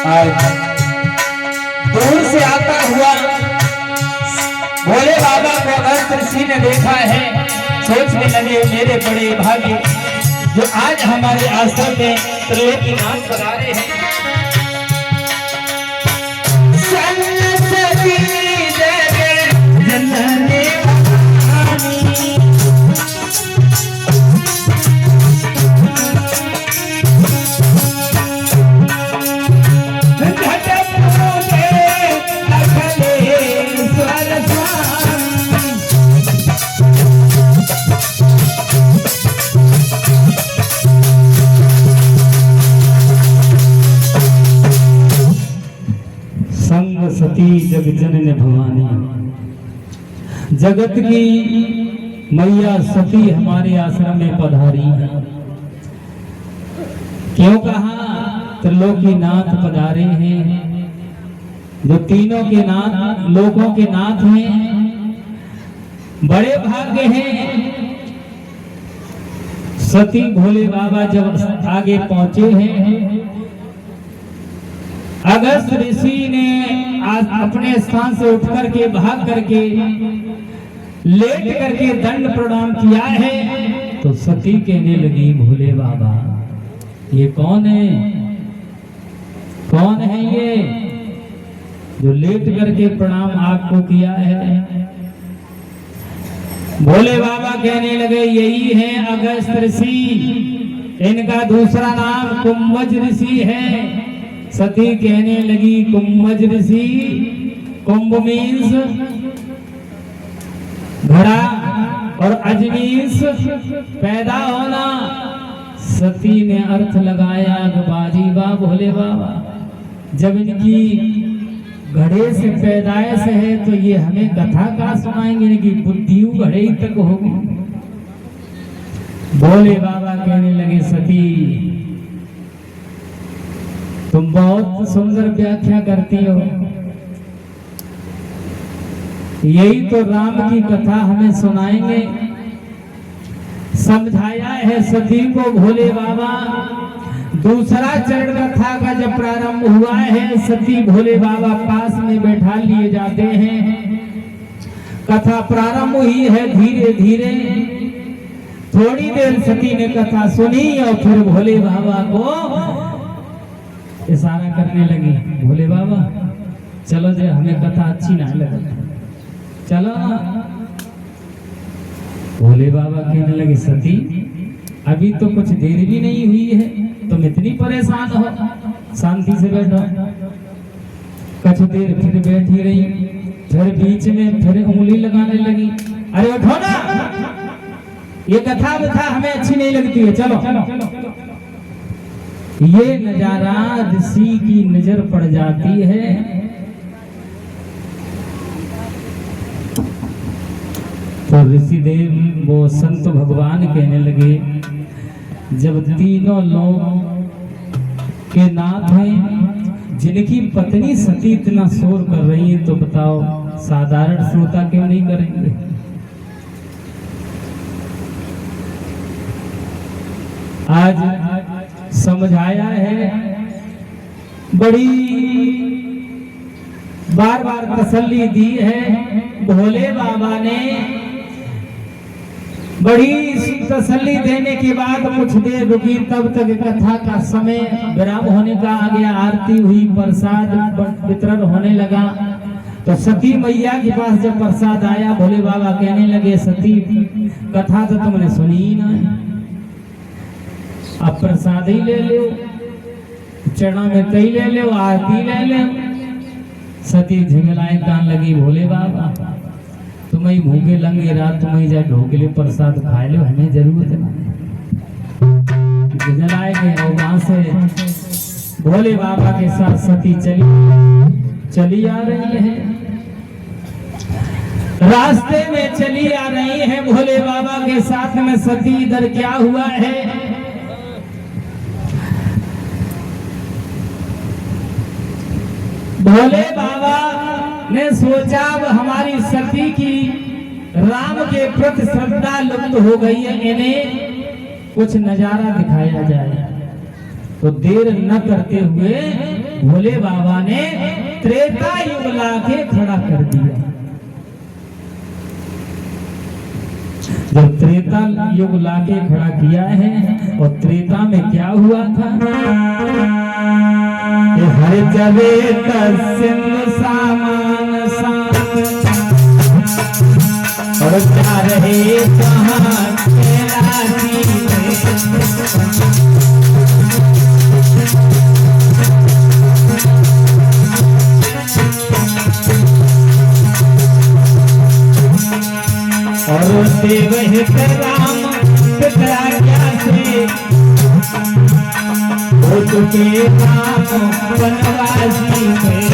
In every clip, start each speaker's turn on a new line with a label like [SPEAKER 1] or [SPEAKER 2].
[SPEAKER 1] आज दूर से आता हुआ भोले बाबा को अगस्त ऋषि ने देखा है, सोचने लगे मेरे बड़े भाग्य जो आज हमारे आश्रम में त्रिलोकीनाथ पधारे हैं।
[SPEAKER 2] सती जग जननी भवानी, जगत की मैया सती हमारे आश्रम में पधारी है। क्यों कहा? त्रिलोकीनाथ पधारे हैं, जो तीनों के नाथ लोगों के नाथ हैं। बड़े भाग्य हैं सती भोले बाबा जब आगे पहुंचे हैं। अगस्त ऋषि ने आज अपने स्थान से उठ करके भाग करके लेट करके दंड प्रणाम किया है, तो सती कहने लगी भोले बाबा ये कौन है? कौन है ये जो लेट करके प्रणाम आपको किया है? भोले बाबा कहने लगे यही है अगस्त ऋषि, इनका दूसरा नाम कुंभज ऋषि है। सती कहने लगी कुंभज ऋषि, कुंभ मीन्स घड़ा और अज मीन्स पैदा होना। सती ने अर्थ लगाया बाजी बा भोले बाबा, जब इनकी घड़े से पैदाइश है तो ये हमें कथा का सुनाएंगे, इनकी बुद्धि घड़े ही तक होगी। भोले बाबा कहने लगे सती तुम बहुत सुंदर व्याख्या करती हो, यही तो राम की कथा हमें सुनाएंगे। समझाया है सती को भोले बाबा। दूसरा चरण कथा का जब प्रारंभ हुआ है, सती भोले बाबा पास में बैठा लिए जाते हैं। कथा प्रारंभ हुई है धीरे धीरे। थोड़ी देर सती ने कथा सुनी और फिर भोले बाबा को इशारा करने लगी, भोले बाबा चलो जे हमें कथा अच्छी ना लगे, चलो। भोले बाबा कहने लगे सती अभी तो कुछ देर भी नहीं हुई है, तुम इतनी परेशान हो, शांति से बैठो। कुछ देर फिर बैठी रही, फिर बीच में फिर उंगली लगाने लगी, अरे उठो ना, ये कथा हमें अच्छी नहीं लगती है, चलो। ये नजारा ऋषि की नजर पड़ जाती है। तो ऋषि देव वो संत भगवान कहने लगे जब तीनों लोग के नाथ हैं, जिनकी पत्नी सती इतना शोर कर रही है, तो बताओ साधारण श्रोता क्यों नहीं करेंगे? आज समझाया है, बड़ी बार बार तसल्ली दी है। भोले बाबा ने बड़ी तसल्ली देने के बाद कुछ देर रुकी, तब तक कथा का समय विराम होने का आ गया। आरती हुई, प्रसाद वितरण होने लगा। तो सती मैया के पास जब प्रसाद आया, भोले बाबा कहने लगे सती कथा तो तुमने सुनी ही ना, अब प्रसाद ही ले लो, चरणों में कई ले लो, आरती ले लो। सती झिंगलाए कान लगी, भोले बाबा तुम्हें भूखे लंगे रात तुम्हें जा ढोकले प्रसाद खाए लो, हमें जरूरत नहीं। झिंगलाए गए और वहां से भोले बाबा के साथ सती चली आ रही है। रास्ते में चली आ रही है भोले बाबा के साथ में सती। इधर क्या हुआ है, भोले बाबा ने सोचा अब हमारी सती की राम के प्रति श्रद्धा लुप्त हो गई है, इन्हें कुछ नजारा दिखाया जाए। तो देर न करते हुए भोले बाबा ने त्रेता युग लाके खड़ा कर दिया। जब त्रेता युग लाके खड़ा किया है, और त्रेता में क्या हुआ था, हर जबे सिंधु सामान सान, और क्या रहे कहाँ कैलाशी और देव हित राम पिता क्या से हो चुके राम वनवासी में।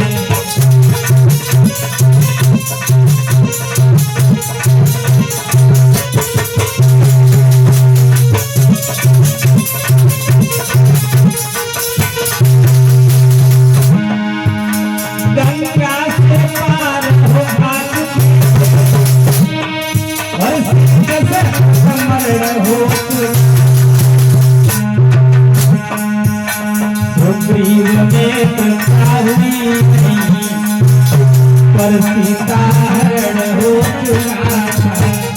[SPEAKER 2] गंगा से पार हो हाथ और सिंह से समर हो, सुग्रीव में प्रतापी नहीं, पर सीता हरण हो चुका था।